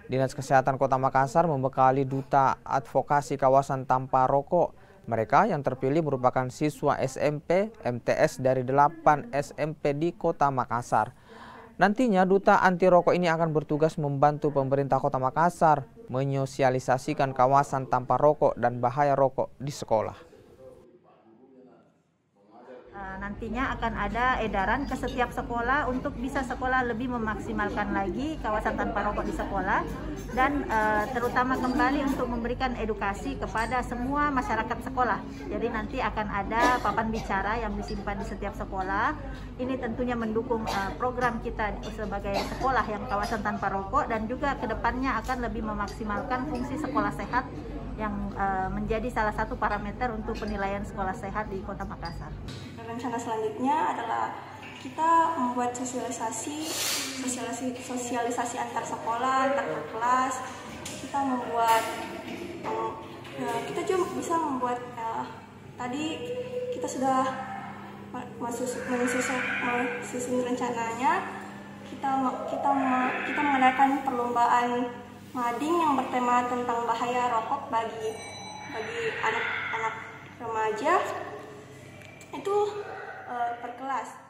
Dinas Kesehatan Kota Makassar membekali Duta Advokasi Kawasan Tanpa Rokok. Mereka yang terpilih merupakan siswa SMP MTS dari 8 SMP di Kota Makassar. Nantinya Duta Anti Rokok ini akan bertugas membantu pemerintah Kota Makassar menyosialisasikan kawasan tanpa rokok dan bahaya rokok di sekolah. Nantinya akan ada edaran ke setiap sekolah untuk bisa sekolah lebih memaksimalkan lagi kawasan tanpa rokok di sekolah dan terutama kembali untuk memberikan edukasi kepada semua masyarakat sekolah. Jadi nanti akan ada papan bicara yang disimpan di setiap sekolah. Ini tentunya mendukung program kita sebagai sekolah yang kawasan tanpa rokok dan juga kedepannya akan lebih memaksimalkan fungsi sekolah sehat yang menjadi salah satu parameter untuk penilaian sekolah sehat di Kota Makassar. Rencana selanjutnya adalah kita membuat sosialisasi antar sekolah, antar kelas. Kita membuat, kita juga bisa membuat. Tadi kita sudah menyusun rencananya. Kita mengadakan perlombaan mading yang bertema tentang bahaya rokok bagi anak-anak remaja itu per kelas.